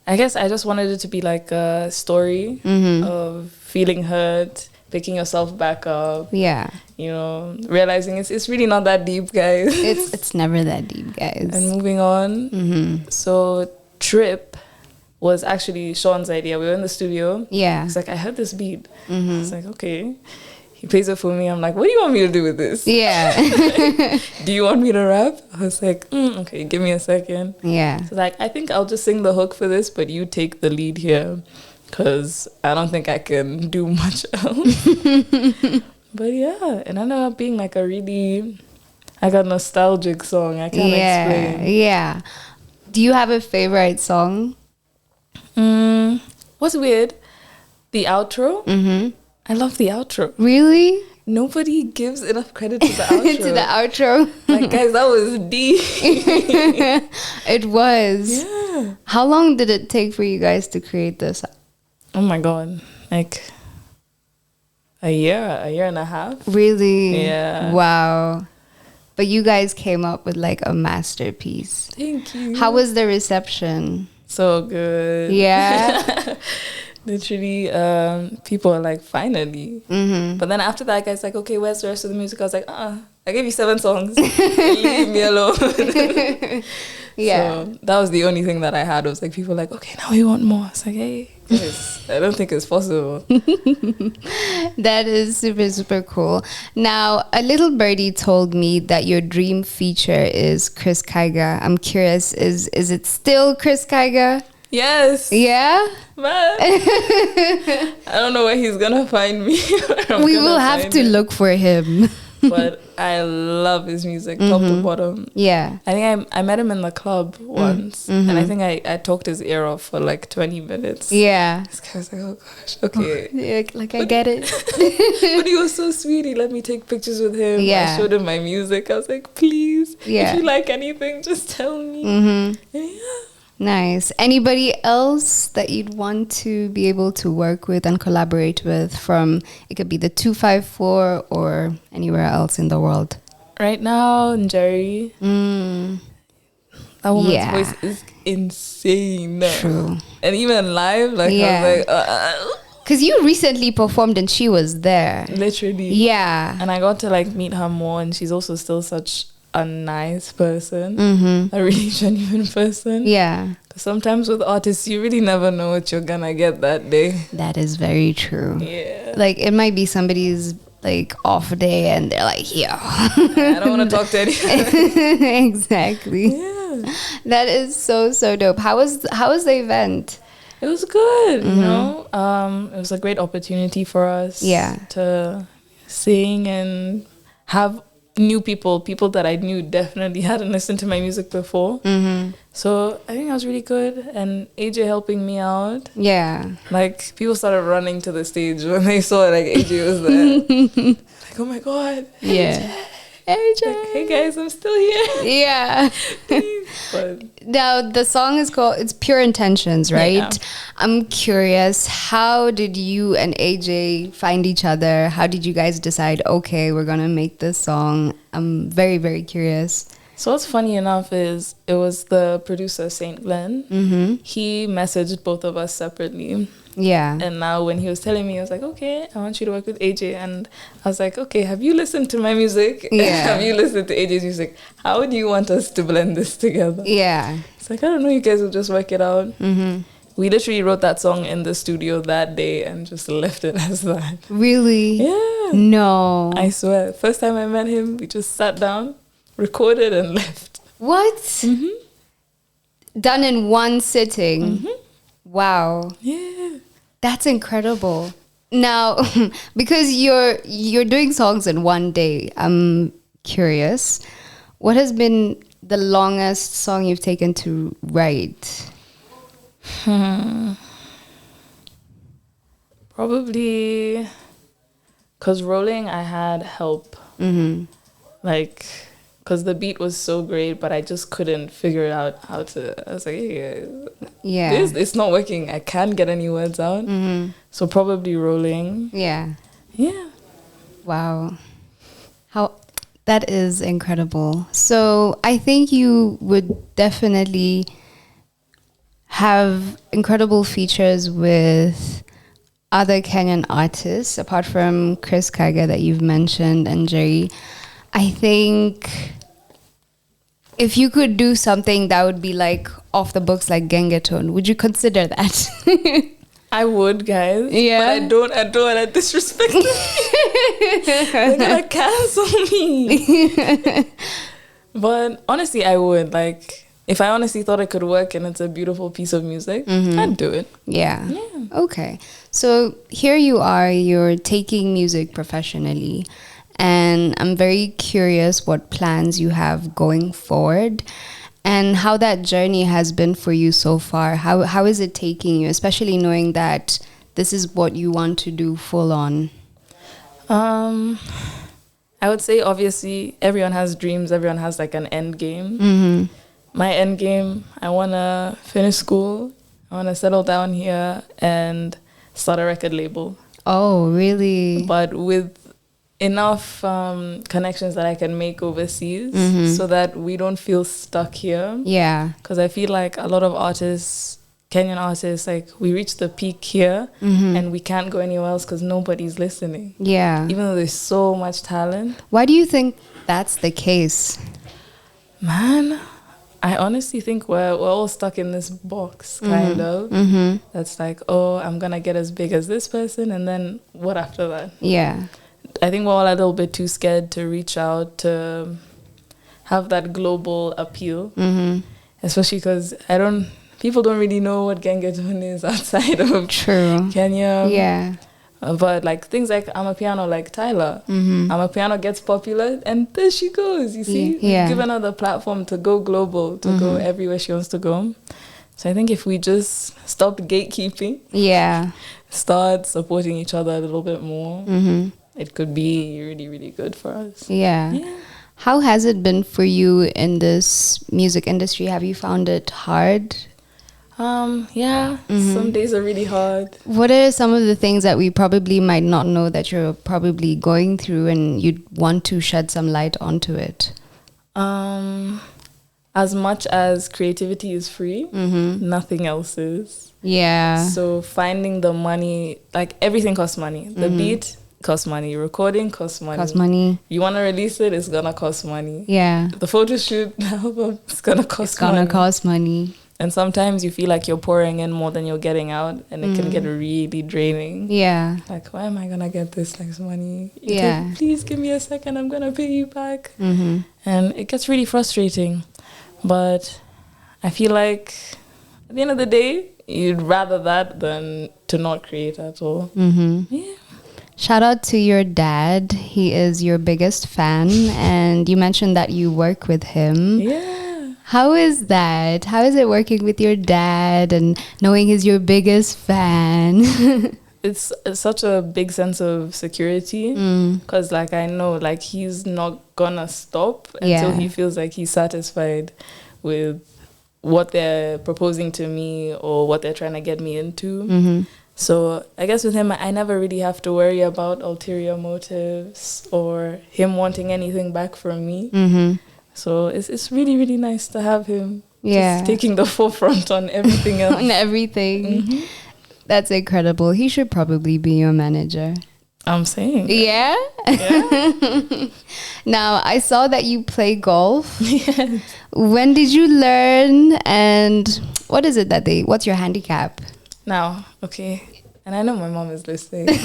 [SPEAKER 5] I guess I just wanted it to be like a story of feeling hurt, picking yourself back up.
[SPEAKER 4] Yeah.
[SPEAKER 5] You know, realizing it's really not that deep, guys.
[SPEAKER 4] It's never that deep, guys.
[SPEAKER 5] And moving on. So Trip was actually Sean's idea. We were in the studio.
[SPEAKER 4] Yeah.
[SPEAKER 5] He's like, I heard this beat. I was like, okay. He plays it for me. I'm like, what do you want me to do with this?
[SPEAKER 4] Yeah.
[SPEAKER 5] Do you want me to rap? I was like, okay, give me a second.
[SPEAKER 4] Yeah.
[SPEAKER 5] So like, I think I'll just sing the hook for this, but you take the lead here, because I don't think I can do much else. But yeah, it ended up being like a really, like a nostalgic song. I can't explain.
[SPEAKER 4] Yeah. Do you have a favorite song?
[SPEAKER 5] What's weird? The outro. I love the outro.
[SPEAKER 4] Really?
[SPEAKER 5] Nobody gives enough credit to the outro.
[SPEAKER 4] To the outro?
[SPEAKER 5] Like, guys, that was deep.
[SPEAKER 4] It was.
[SPEAKER 5] Yeah.
[SPEAKER 4] How long did it take for you guys to create this?
[SPEAKER 5] Oh my God. Like a year and a half.
[SPEAKER 4] Really?
[SPEAKER 5] Yeah.
[SPEAKER 4] Wow. But you guys came up with like a masterpiece.
[SPEAKER 5] Thank you.
[SPEAKER 4] How was the reception?
[SPEAKER 5] So good.
[SPEAKER 4] Yeah.
[SPEAKER 5] Literally, people are like, finally. But then after that, guys, like, okay, where's the rest of the music? I was like, I gave you 7 songs. Leave me alone.
[SPEAKER 4] Yeah.
[SPEAKER 5] So that was the only thing that I had. It was like, people like, okay, now we want more. I was like, hey, guys, I don't think it's possible.
[SPEAKER 4] That is super, super cool. Now, a little birdie told me that your dream feature is Chris Kaiga. I'm curious, is it still Chris Kaiga?
[SPEAKER 5] Yes.
[SPEAKER 4] Yeah?
[SPEAKER 5] Man. I don't know where he's gonna find me.
[SPEAKER 4] We will have to look for him.
[SPEAKER 5] But I love his music, top to bottom.
[SPEAKER 4] Yeah.
[SPEAKER 5] I think I met him in the club once, and I think I talked his ear off for like 20 minutes.
[SPEAKER 4] Yeah.
[SPEAKER 5] This guy was like, oh gosh, okay.
[SPEAKER 4] Yeah, like I get it.
[SPEAKER 5] But he was so sweet. He let me take pictures with him.
[SPEAKER 4] Yeah.
[SPEAKER 5] I showed him my music. I was like, please,
[SPEAKER 4] Yeah.
[SPEAKER 5] if you like anything, just tell me. And yeah.
[SPEAKER 4] Nice. Anybody else that you'd want to be able to work with and collaborate with from, it could be the 254 or anywhere else in the world?
[SPEAKER 5] Right now, Jerry. That woman's voice is insane.
[SPEAKER 4] True.
[SPEAKER 5] And even live, like,
[SPEAKER 4] Yeah.
[SPEAKER 5] I was like,
[SPEAKER 4] Because you recently performed and she was there.
[SPEAKER 5] literally.
[SPEAKER 4] Yeah.
[SPEAKER 5] And I got to like meet her more, and she's also still such a nice person, a really genuine person.
[SPEAKER 4] Yeah.
[SPEAKER 5] 'Cause sometimes with artists, you really never know what you're gonna get that day.
[SPEAKER 4] That is very true.
[SPEAKER 5] Yeah.
[SPEAKER 4] Like, it might be somebody's like off day and they're like, yo.
[SPEAKER 5] I don't want to talk to anyone.
[SPEAKER 4] Exactly.
[SPEAKER 5] Yeah.
[SPEAKER 4] That is so, so dope. How was the event?
[SPEAKER 5] It was good, you know. It was a great opportunity for us.
[SPEAKER 4] Yeah.
[SPEAKER 5] To sing and have new people that I knew definitely hadn't listened to my music before. So I think that was really good. And AJ helping me out.
[SPEAKER 4] Yeah.
[SPEAKER 5] Like, people started running to the stage when they saw like AJ was there. Like, oh my God.
[SPEAKER 4] Yeah.
[SPEAKER 5] AJ. Like, hey guys, I'm still here.
[SPEAKER 4] Yeah.
[SPEAKER 5] But
[SPEAKER 4] Now, the song is called, it's Pure Intentions, right?
[SPEAKER 5] Yeah.
[SPEAKER 4] I'm curious, how did you and AJ find each other? How did you guys decide, okay, we're going to make this song? I'm very, very curious.
[SPEAKER 5] so what's funny enough is it was the producer, St. Glenn. He messaged both of us separately.
[SPEAKER 4] Yeah.
[SPEAKER 5] And now when he was telling me, I was like, okay, I want you to work with AJ. And I was like, okay, have you listened to my music?
[SPEAKER 4] Yeah.
[SPEAKER 5] Have you listened to AJ's music? How do you want us to blend this together?
[SPEAKER 4] Yeah.
[SPEAKER 5] It's like, I don't know, you guys will just work it out. We literally wrote that song in the studio that day and just left it as that.
[SPEAKER 4] Really?
[SPEAKER 5] Yeah.
[SPEAKER 4] No.
[SPEAKER 5] I swear. First time I met him, we just sat down, recorded and left.
[SPEAKER 4] What? Done in one sitting? Wow.
[SPEAKER 5] Yeah.
[SPEAKER 4] That's incredible. Now, because you're doing songs in one day, I'm curious, what has been the longest song you've taken to write?
[SPEAKER 5] Probably Cause rolling, I had help. Like, cause the beat was so great, but I just couldn't figure out how to. I was like, hey, it's not working. I can't get any words out. So probably rolling.
[SPEAKER 4] Yeah.
[SPEAKER 5] Yeah.
[SPEAKER 4] Wow. That is incredible. So I think you would definitely have incredible features with other Kenyan artists, apart from Chris Kaga that you've mentioned and Jerry. I think if you could do something that would be like off the books, like Gengetone, would you consider that?
[SPEAKER 5] I would, guys.
[SPEAKER 4] Yeah.
[SPEAKER 5] But I don't want to disrespect me. They're going to cancel me. But honestly, I would. Like, if I honestly thought it could work and it's a beautiful piece of music, I'd do it.
[SPEAKER 4] Yeah. Okay. So here you are, you're taking music professionally. And I'm very curious what plans you have going forward and how that journey has been for you so far. How is it taking you, especially knowing that this is what you want to do full on?
[SPEAKER 5] I would say, obviously, everyone has dreams. Everyone has like an end game. My end game, I want to finish school. I want to settle down here and start a record label.
[SPEAKER 4] Oh, really?
[SPEAKER 5] But with enough connections that I can make overseas so that we don't feel stuck here.
[SPEAKER 4] Yeah.
[SPEAKER 5] Because I feel like a lot of artists, Kenyan artists, like we reach the peak here and we can't go anywhere else because nobody's listening.
[SPEAKER 4] Yeah.
[SPEAKER 5] Even though there's so much talent.
[SPEAKER 4] Why do you think that's the case?
[SPEAKER 5] Man, I honestly think we're all stuck in this box, kind of. That's like, oh, I'm going to get as big as this person and then what after that?
[SPEAKER 4] Yeah.
[SPEAKER 5] I think we're all a little bit too scared to reach out, to have that global appeal. Especially because people don't really know what Gengetone is outside of Kenya.
[SPEAKER 4] Yeah.
[SPEAKER 5] But like things like Amapiano, like Tyler. Amapiano gets popular and there she goes, you see?
[SPEAKER 4] Yeah.
[SPEAKER 5] We've given her the platform to go global, to go everywhere she wants to go. So I think if we just stop gatekeeping, start supporting each other a little bit more, it could be really, really good for us.
[SPEAKER 4] Yeah. How has it been for you in this music industry? Have you found it hard?
[SPEAKER 5] Some days are really hard.
[SPEAKER 4] What are some of the things that we probably might not know that you're probably going through and you'd want to shed some light onto it?
[SPEAKER 5] As much as creativity is free, nothing else is.
[SPEAKER 4] Yeah.
[SPEAKER 5] So finding the money, like everything costs money. The beat costs money. Recording costs money.
[SPEAKER 4] Costs money.
[SPEAKER 5] You want to release it, it's going to cost money.
[SPEAKER 4] Yeah.
[SPEAKER 5] The photo shoot, the album, it's going to cost money.
[SPEAKER 4] It's going to cost money.
[SPEAKER 5] And sometimes you feel like you're pouring in more than you're getting out, and it can get really draining.
[SPEAKER 4] Yeah.
[SPEAKER 5] Like, why am I going to get this next money?
[SPEAKER 4] Yeah.
[SPEAKER 5] Please give me a second, I'm going to pay you back. And it gets really frustrating. But I feel like at the end of the day, you'd rather that than to not create at all. Yeah.
[SPEAKER 4] Shout out to your dad. He is your biggest fan. And you mentioned that you work with him.
[SPEAKER 5] Yeah.
[SPEAKER 4] How is that? How is it working with your dad and knowing he's your biggest fan?
[SPEAKER 5] It's such a big sense of security because like I know like he's not gonna stop until he feels like he's satisfied with what they're proposing to me or what they're trying to get me into. So I guess with him I never really have to worry about ulterior motives or him wanting anything back from me. So it's really, really nice to have him just taking the forefront on everything else.
[SPEAKER 4] On everything. That's incredible. He should probably be your manager.
[SPEAKER 5] I'm saying.
[SPEAKER 4] Yeah? Now, I saw that you play golf.
[SPEAKER 5] Yes.
[SPEAKER 4] When did you learn and what is it what's your handicap?
[SPEAKER 5] Now, okay. And I know my mom is listening.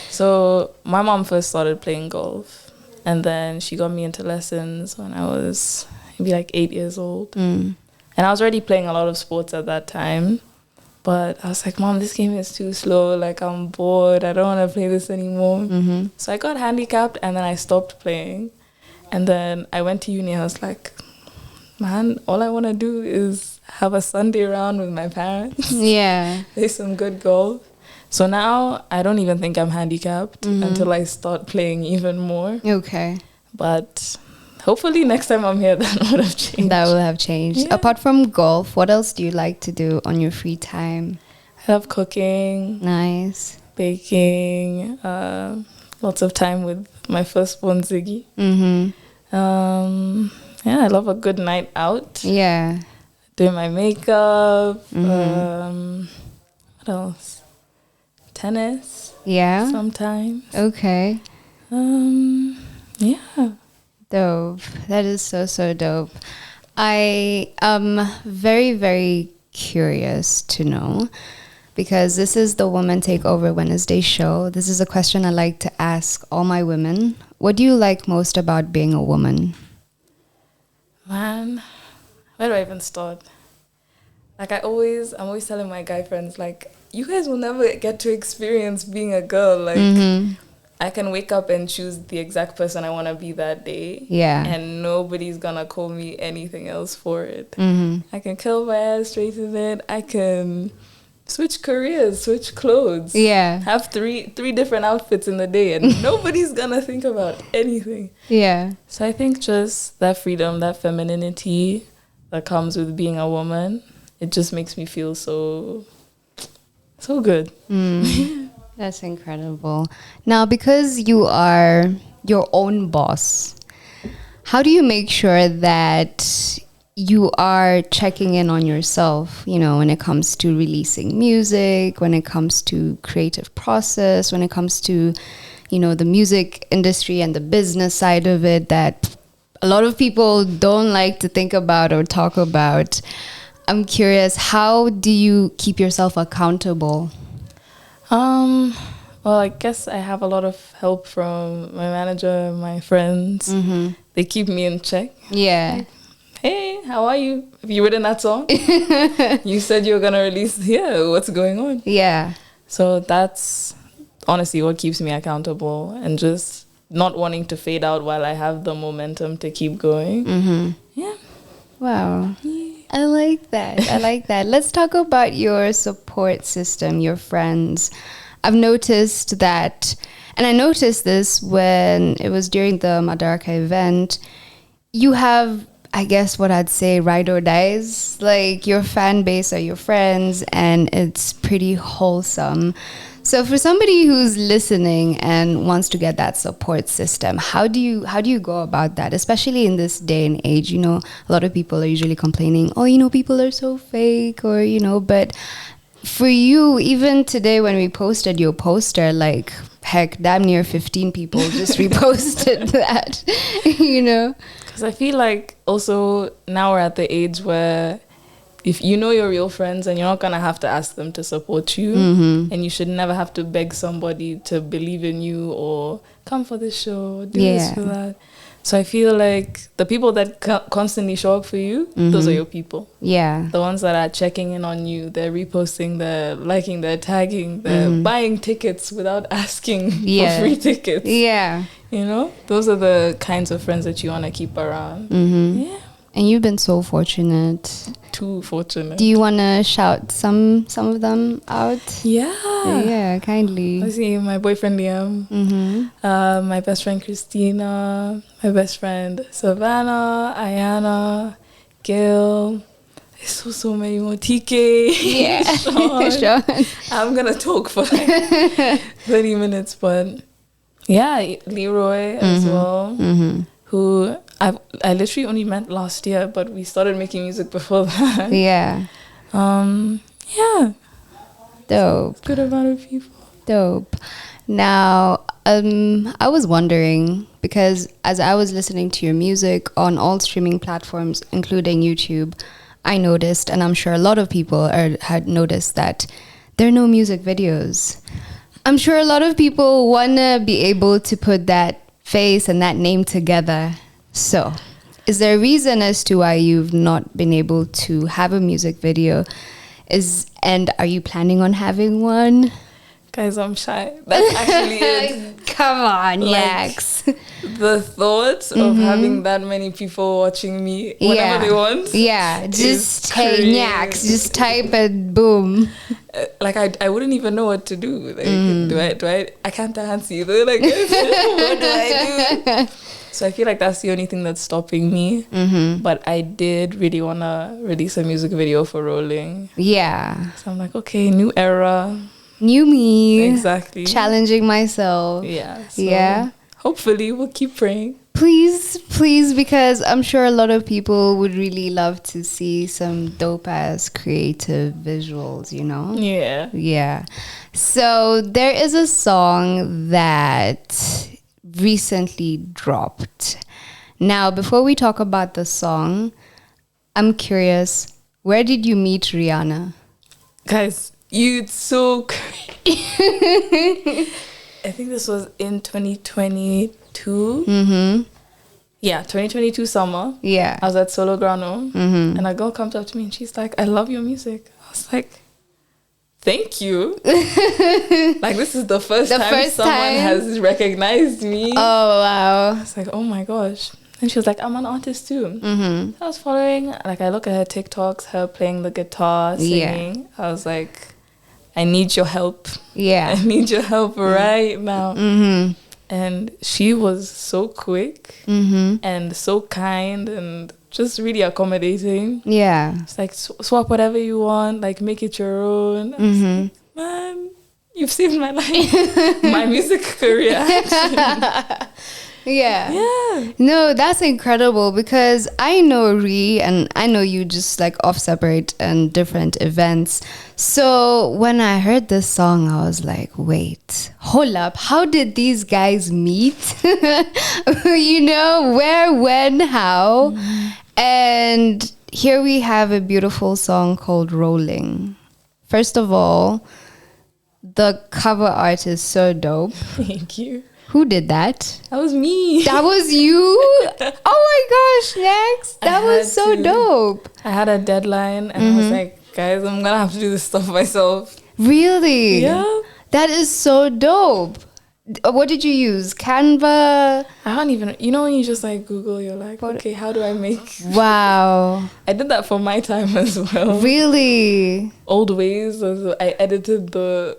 [SPEAKER 5] So my mom first started playing golf. And then she got me into lessons when I was maybe like 8 years old. And I was already playing a lot of sports at that time. But I was like, Mom, this game is too slow. Like, I'm bored. I don't want to play this anymore. So I got handicapped and then I stopped playing. And then I went to uni. I was like, man, all I want to do is have a Sunday round with my parents.
[SPEAKER 4] Yeah.
[SPEAKER 5] Play some good golf. So now I don't even think I'm handicapped until I start playing even more.
[SPEAKER 4] Okay.
[SPEAKER 5] But hopefully next time I'm here, that would have changed.
[SPEAKER 4] That will have changed.
[SPEAKER 5] Yeah.
[SPEAKER 4] Apart from golf, what else do you like to do on your free time?
[SPEAKER 5] I love cooking,
[SPEAKER 4] Nice.
[SPEAKER 5] baking, lots of time with my firstborn Ziggy. Yeah, I love a good night out.
[SPEAKER 4] Yeah.
[SPEAKER 5] Doing my makeup. What else? Tennis.
[SPEAKER 4] Yeah.
[SPEAKER 5] Sometimes.
[SPEAKER 4] Okay.
[SPEAKER 5] Yeah.
[SPEAKER 4] Dope. That is so, so dope. I am very, very curious to know, because this is the Woman Takeover Wednesday show. This is a question I like to ask all my women. What do you like most about being a woman?
[SPEAKER 5] Man, where do I even start? Like I'm always telling my guy friends, like, you guys will never get to experience being a girl. Like, I can wake up and choose the exact person I want to be that day.
[SPEAKER 4] Yeah.
[SPEAKER 5] And nobody's going to call me anything else for it. I can curl my hair, straighten it. I can switch careers, switch clothes.
[SPEAKER 4] Yeah.
[SPEAKER 5] Have three different outfits in the day and nobody's going to think about anything.
[SPEAKER 4] Yeah.
[SPEAKER 5] So I think just that freedom, that femininity that comes with being a woman, it just makes me feel so good.
[SPEAKER 4] That's incredible. Now, because you are your own boss, how do you make sure that you are checking in on yourself, you know, when it comes to releasing music, when it comes to creative process, when it comes to, you know, the music industry and the business side of it that a lot of people don't like to think about or talk about? I'm curious, how do you keep yourself accountable?
[SPEAKER 5] Well, I guess I have a lot of help from my manager, my friends. They keep me in check.
[SPEAKER 4] Yeah.
[SPEAKER 5] Hey, how are you? Have you written that song? You said you were going to release, what's going on?
[SPEAKER 4] Yeah.
[SPEAKER 5] So that's honestly what keeps me accountable and just not wanting to fade out while I have the momentum to keep going. Yeah.
[SPEAKER 4] Wow. I like that. I like that. Let's talk about your support system, your friends. I've noticed that, and I noticed this when it was during the Madaraka event, you have, I guess what I'd say, ride or dies. Like your fan base are your friends and it's pretty wholesome. So for somebody who's listening and wants to get that support system, how do you go about that? Especially in this day and age, you know, a lot of people are usually complaining, oh, you know, people are so fake, or, you know, but for you, even today when we posted your poster, like, heck, damn near 15 people just reposted that, you know?
[SPEAKER 5] Because I feel like also now we're at the age where if you know your real friends and you're not going to have to ask them to support you, and you should never have to beg somebody to believe in you or come for this show, do this for that. So I feel like the people that constantly show up for you, those are your people.
[SPEAKER 4] Yeah.
[SPEAKER 5] The ones that are checking in on you, they're reposting, they're liking, they're tagging, they're buying tickets without asking for free tickets.
[SPEAKER 4] Yeah.
[SPEAKER 5] You know, those are the kinds of friends that you want to keep around. Yeah.
[SPEAKER 4] And you've been so fortunate.
[SPEAKER 5] Too fortunate.
[SPEAKER 4] Do you want to shout some of them out?
[SPEAKER 5] Yeah.
[SPEAKER 4] Yeah, kindly.
[SPEAKER 5] Let's see, my boyfriend Liam, my best friend Christina, my best friend Savannah, Ayana, Gail. There's so many more. TK.
[SPEAKER 4] Yeah.
[SPEAKER 5] Sean. I'm going to talk for like 30 minutes, but yeah, Leroy as well, who I literally only met last year, but we started making music before that.
[SPEAKER 4] Yeah.
[SPEAKER 5] Yeah.
[SPEAKER 4] Dope.
[SPEAKER 5] Good amount of people.
[SPEAKER 4] Dope. Now, I was wondering, because as I was listening to your music on all streaming platforms, including YouTube, I noticed, and I'm sure a lot of people had noticed, that there are no music videos. I'm sure a lot of people want to be able to put that face and that name together. So, is there a reason as to why you've not been able to have a music video? And are you planning on having one?
[SPEAKER 5] Guys, I'm shy. That's actually it.
[SPEAKER 4] Come on,
[SPEAKER 5] Like,
[SPEAKER 4] Nyax.
[SPEAKER 5] The thought of having that many people watching me whenever they want.
[SPEAKER 4] Yeah, just hey,
[SPEAKER 5] crazy.
[SPEAKER 4] Nyax, just type it, boom.
[SPEAKER 5] like I wouldn't even know what to do. Like, I can't dance either. Like, what do I do? So I feel like that's the only thing that's stopping me. But I did really want to release a music video for Rolling.
[SPEAKER 4] Yeah.
[SPEAKER 5] So I'm like, okay, new era.
[SPEAKER 4] New me.
[SPEAKER 5] Exactly.
[SPEAKER 4] Challenging myself.
[SPEAKER 5] Yeah. So
[SPEAKER 4] Yeah.
[SPEAKER 5] hopefully we'll keep praying.
[SPEAKER 4] Please, because I'm sure a lot of people would really love to see some dope ass creative visuals, you know?
[SPEAKER 5] Yeah.
[SPEAKER 4] Yeah. So there is a song that recently dropped. Now, before we talk about the song, I'm curious, where did you meet Rihanna?
[SPEAKER 5] Guys, you're so crazy. I think this was in 2022. Yeah, 2022 summer.
[SPEAKER 4] Yeah.
[SPEAKER 5] I was at Solo Grano, and a girl comes up to me and she's like, I love your music. I was like, thank you. Like, this is the first time someone has recognized me.
[SPEAKER 4] Oh, wow.
[SPEAKER 5] I was like, oh my gosh. And she was like, I'm an artist too. I was following, like, I look at her TikToks, her playing the guitar, singing. I was like, I need your help.
[SPEAKER 4] Yeah.
[SPEAKER 5] I need your help right now. And she was so quick and so kind and just really accommodating.
[SPEAKER 4] Yeah.
[SPEAKER 5] It's like, swap whatever you want, like, make it your own. I was like, man, you've saved my life. My music career, actually.
[SPEAKER 4] Yeah.
[SPEAKER 5] Yeah.
[SPEAKER 4] No, that's incredible because I know Ree and I know you just like off separate and different events. So when I heard this song, I was like, wait, hold up. How did these guys meet? You know, where, when, how? And here we have a beautiful song called Rolling. First of all, the cover art is so dope.
[SPEAKER 5] Thank you.
[SPEAKER 4] Who did that?
[SPEAKER 5] That was me.
[SPEAKER 4] That was you? Oh my gosh, Nyax. That was so dope.
[SPEAKER 5] I had a deadline and I was like, guys, I'm going to have to do this stuff myself.
[SPEAKER 4] Really?
[SPEAKER 5] Yeah.
[SPEAKER 4] That is so dope. What did you use? Canva?
[SPEAKER 5] I don't even, you know, when you just like Google, you're like, okay, how do I make?
[SPEAKER 4] Wow.
[SPEAKER 5] I did that for my time as well.
[SPEAKER 4] Really?
[SPEAKER 5] Old ways. I edited the...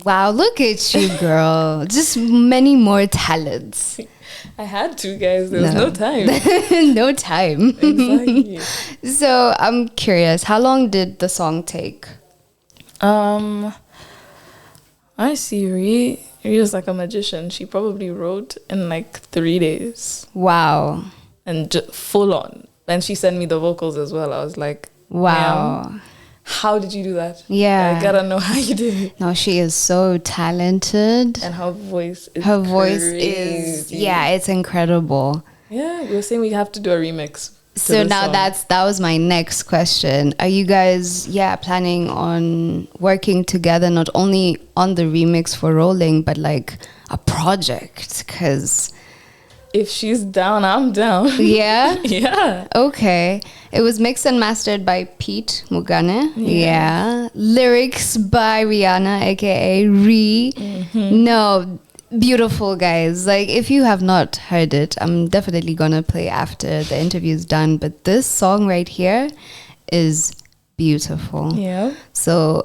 [SPEAKER 4] Wow, look at you, girl. Just many more talents.
[SPEAKER 5] I had to, guys. There was no time.
[SPEAKER 4] No time.
[SPEAKER 5] Exactly.
[SPEAKER 4] So I'm curious, how long did the song take?
[SPEAKER 5] I see Ree was like a magician. She probably wrote in like 3 days.
[SPEAKER 4] Wow.
[SPEAKER 5] And full on. And she sent me the vocals as well. I was like,
[SPEAKER 4] wow.
[SPEAKER 5] Ma'am, how did you do that?
[SPEAKER 4] Yeah.
[SPEAKER 5] I gotta know how you did it.
[SPEAKER 4] No, she is so talented.
[SPEAKER 5] And her voice is
[SPEAKER 4] is, yeah, it's incredible.
[SPEAKER 5] Yeah, we were saying we have to do a remix.
[SPEAKER 4] So now that was my next question. Are you guys, planning on working together, not only on the remix for Rolling, but like a project? Because
[SPEAKER 5] if she's down, I'm down.
[SPEAKER 4] Yeah?
[SPEAKER 5] Yeah.
[SPEAKER 4] Okay. It was mixed and mastered by Pete Mugane. Yeah. Lyrics by Rihanna, aka Ree. No, beautiful, guys. Like, if you have not heard it, I'm definitely gonna play after the interview's done. But this song right here is beautiful.
[SPEAKER 5] Yeah.
[SPEAKER 4] So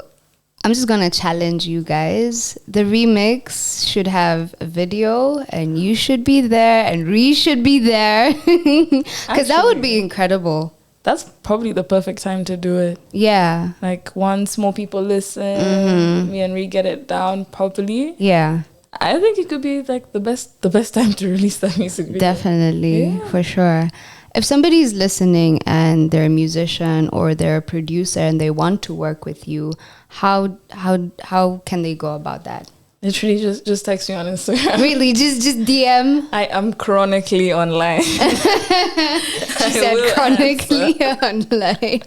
[SPEAKER 4] I'm just gonna challenge you guys. The remix should have a video, and you should be there, and Ree should be there, because that would be incredible.
[SPEAKER 5] That's probably the perfect time to do it.
[SPEAKER 4] Yeah.
[SPEAKER 5] Like, once more people listen, me and Ree get it down properly.
[SPEAKER 4] Yeah.
[SPEAKER 5] I think it could be like the best time to release that music video.
[SPEAKER 4] Definitely, for sure. If somebody's listening and they're a musician or they're a producer and they want to work with you, how can they go about that?
[SPEAKER 5] Literally just text me on Instagram.
[SPEAKER 4] Really? Just DM?
[SPEAKER 5] I am chronically online.
[SPEAKER 4] She said chronically online.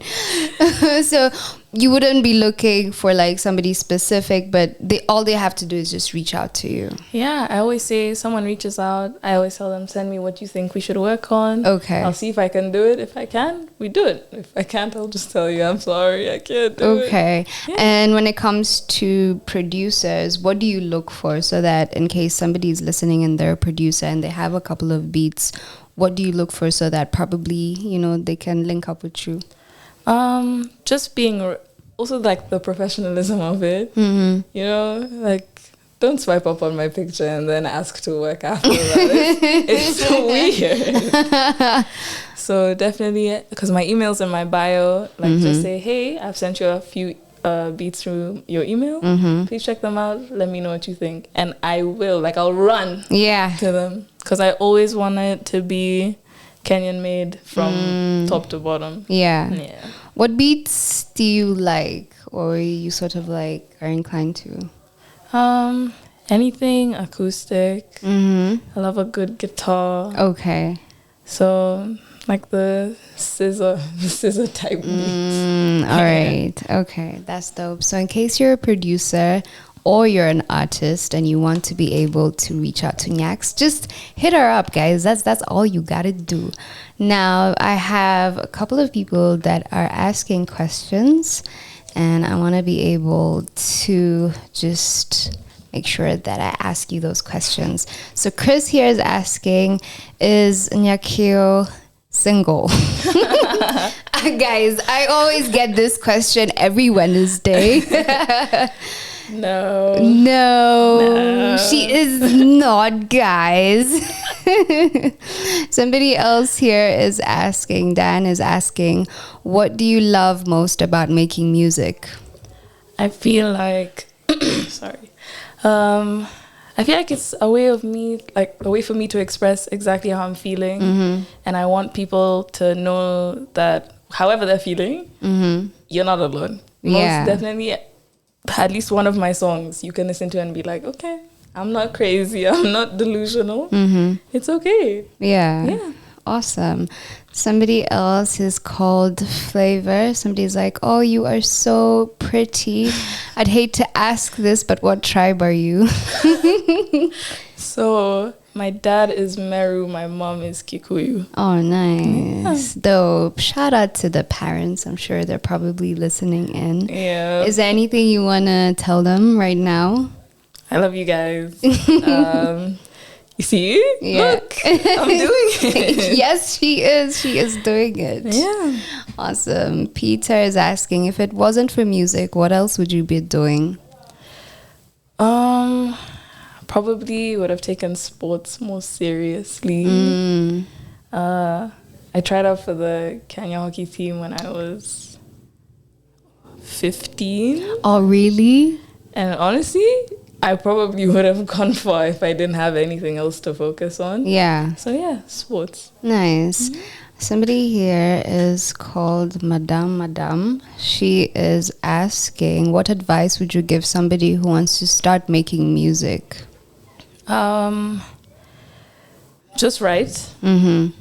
[SPEAKER 4] So you wouldn't be looking for like somebody specific, but all they have to do is just reach out to you.
[SPEAKER 5] Yeah, I always say someone reaches out, I always tell them, send me what you think we should work on.
[SPEAKER 4] Okay.
[SPEAKER 5] I'll see if I can do it. If I can, we do it. If I can't, I'll just tell you, I'm sorry, I can't do it.
[SPEAKER 4] Okay.
[SPEAKER 5] Yeah.
[SPEAKER 4] And when it comes to producers, what do you look for so that in case somebody's listening and they're a producer and they have a couple of beats, what do you look for so that probably, they can link up with you?
[SPEAKER 5] Just being also like the professionalism of it. You know, like don't swipe up on my picture and then ask to work after that. It's so weird. So definitely, because my email's in my bio, like just say, hey, I've sent you a few beats through your email. Please check them out. Let me know what you think. And I will, like I'll run to them. Because I always want it to be Kenyan made from top to bottom.
[SPEAKER 4] Yeah. What beats do you like, or you sort of like are inclined to?
[SPEAKER 5] Anything acoustic. I love a good guitar.
[SPEAKER 4] Okay.
[SPEAKER 5] So like the scissor type beats.
[SPEAKER 4] All right. Okay, that's dope. So in case you're a producer or you're an artist and you want to be able to reach out to Nyax, just hit her up, guys. That's all you gotta do. Now I have a couple of people that are asking questions, and I want to be able to just make sure that I ask you those questions. So Chris here is asking, is Nyakio single? Guys, I always get this question every Wednesday.
[SPEAKER 5] No,
[SPEAKER 4] she is not, guys. Somebody else here is asking, Dan is asking, what do you love most about making music?
[SPEAKER 5] I feel like I feel like it's a way for me to express exactly how I'm feeling, and I want people to know that however they're feeling, you're not alone. Most definitely, at least one of my songs you can listen to and be like, okay, I'm not crazy, I'm not delusional. It's okay.
[SPEAKER 4] Yeah. Awesome. Somebody else is called Flavor. Somebody's like, oh, you are so pretty. I'd hate to ask this, but what tribe are you?
[SPEAKER 5] So my dad is Meru, my mom is Kikuyu.
[SPEAKER 4] Oh, nice. Dope. Shout out to the parents. I'm sure they're probably listening in.
[SPEAKER 5] Yeah.
[SPEAKER 4] Is there anything you want to tell them right now?
[SPEAKER 5] I love you guys. You see? Look, I'm doing it.
[SPEAKER 4] Yes, she is. She is doing it.
[SPEAKER 5] Yeah.
[SPEAKER 4] Awesome. Peter is asking, if it wasn't for music, what else would you be doing?
[SPEAKER 5] Probably would have taken sports more seriously. I tried out for the Kenya hockey team when I was 15.
[SPEAKER 4] Oh, really?
[SPEAKER 5] And honestly, I probably would have gone far if I didn't have anything else to focus on.
[SPEAKER 4] Yeah.
[SPEAKER 5] So yeah, sports.
[SPEAKER 4] Nice. Somebody here is called Madame. She is asking, what advice would you give somebody who wants to start making music?
[SPEAKER 5] Just write.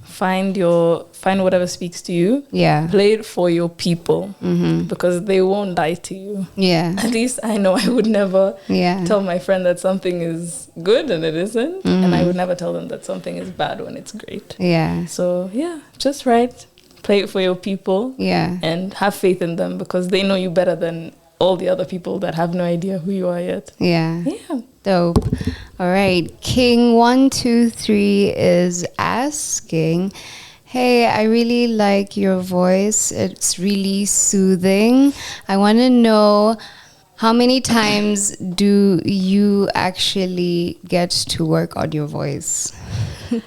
[SPEAKER 5] Find whatever speaks to you.
[SPEAKER 4] Yeah.
[SPEAKER 5] Play it for your people, because they won't lie to you.
[SPEAKER 4] Yeah.
[SPEAKER 5] At least I know I would never tell my friend that something is good and it isn't, and I would never tell them that something is bad when it's great.
[SPEAKER 4] Yeah.
[SPEAKER 5] So yeah, just write, play it for your people.
[SPEAKER 4] Yeah.
[SPEAKER 5] And have faith in them, because they know you better than all the other people that have no idea who you are yet.
[SPEAKER 4] Yeah.
[SPEAKER 5] Yeah.
[SPEAKER 4] Dope. All right. King123 is asking, hey, I really like your voice. It's really soothing. I want to know, how many times do you actually get to work on your voice?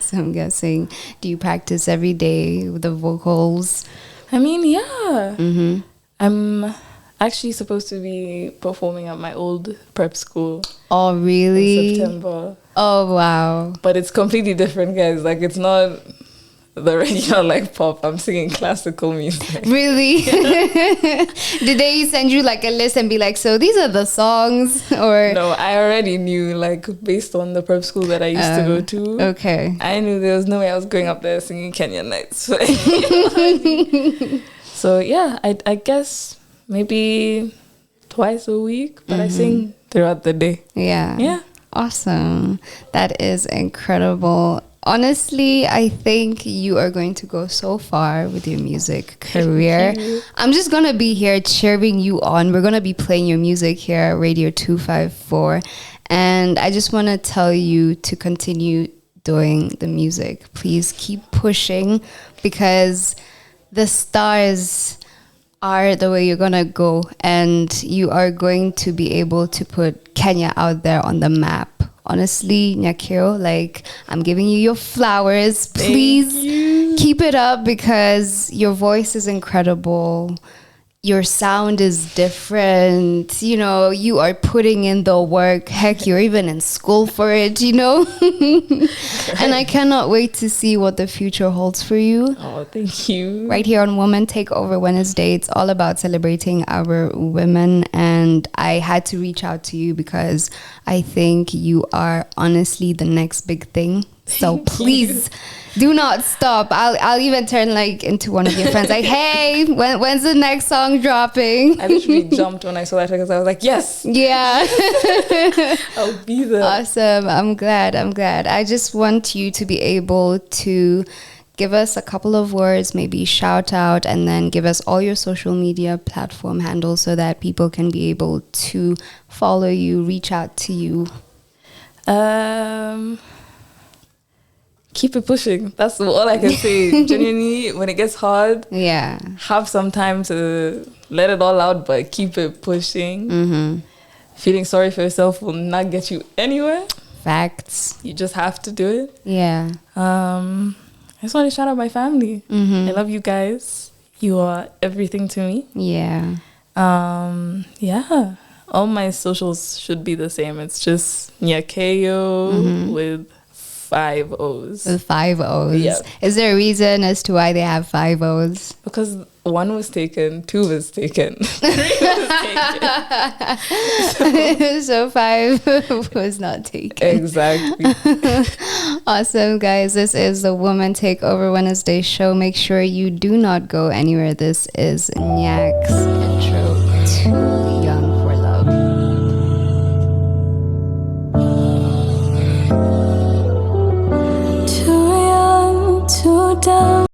[SPEAKER 4] So I'm guessing, do you practice every day with the vocals?
[SPEAKER 5] I mean, yeah. I'm actually supposed to be performing at my old prep school.
[SPEAKER 4] Oh, really?
[SPEAKER 5] In September.
[SPEAKER 4] Oh, wow.
[SPEAKER 5] But it's completely different, guys. Like, it's not the regular, like, pop. I'm singing classical music.
[SPEAKER 4] Really? Did they send you, like, a list and be like, so these are the songs? Or
[SPEAKER 5] No, I already knew, like, based on the prep school that I used to go to.
[SPEAKER 4] Okay.
[SPEAKER 5] I knew there was no way I was going up there singing Kenyan nights. So, yeah, I guess maybe twice a week, but I sing throughout the day.
[SPEAKER 4] Yeah.
[SPEAKER 5] Yeah.
[SPEAKER 4] Awesome. That is incredible. Honestly, I think you are going to go so far with your music career. I'm just going to be here cheering you on. We're going to be playing your music here at Radio 254. And I just want to tell you to continue doing the music. Please keep pushing, because the stars are the way you're gonna go, and you are going to be able to put Kenya out there on the map. Honestly, Nyakio, like, I'm giving you your flowers. Please keep it up, because your voice is incredible. Your sound is different. You know, you are putting in the work. Heck, you're even in school for it, you know? And I cannot wait to see what the future holds for you.
[SPEAKER 5] Oh, thank you.
[SPEAKER 4] Right here on Women Takeover Wednesday, it's all about celebrating our women. And I had to reach out to you because I think you are honestly the next big thing. So please do not stop. I'll even turn like into one of your friends. Like, hey, when's the next song dropping?
[SPEAKER 5] I literally jumped when I saw that because I was like, yes.
[SPEAKER 4] Yeah.
[SPEAKER 5] I'll be there.
[SPEAKER 4] Awesome. I'm glad. I just want you to be able to give us a couple of words, maybe shout out, and then give us all your social media platform handles so that people can be able to follow you, reach out to you.
[SPEAKER 5] Keep it pushing. That's all I can say. Genuinely, when it gets hard, have some time to let it all out, but keep it pushing. Feeling sorry for yourself will not get you anywhere.
[SPEAKER 4] Facts.
[SPEAKER 5] You just have to do it.
[SPEAKER 4] Yeah.
[SPEAKER 5] I just want to shout out my family. I love you guys. You are everything to me.
[SPEAKER 4] Yeah.
[SPEAKER 5] Yeah. All my socials should be the same. It's just Nyakeo with 5 O's.
[SPEAKER 4] With 5 O's.
[SPEAKER 5] Yeah.
[SPEAKER 4] Is there a reason as to why they have 5 O's?
[SPEAKER 5] Because 1 was taken, 2 was taken, 3 was taken.
[SPEAKER 4] So 5 was not taken.
[SPEAKER 5] Exactly.
[SPEAKER 4] Awesome, guys. This is the Woman Takeover Wednesday show. Make sure you do not go anywhere. This is Nyax intro to Young for Love.
[SPEAKER 2] Too young, too dumb.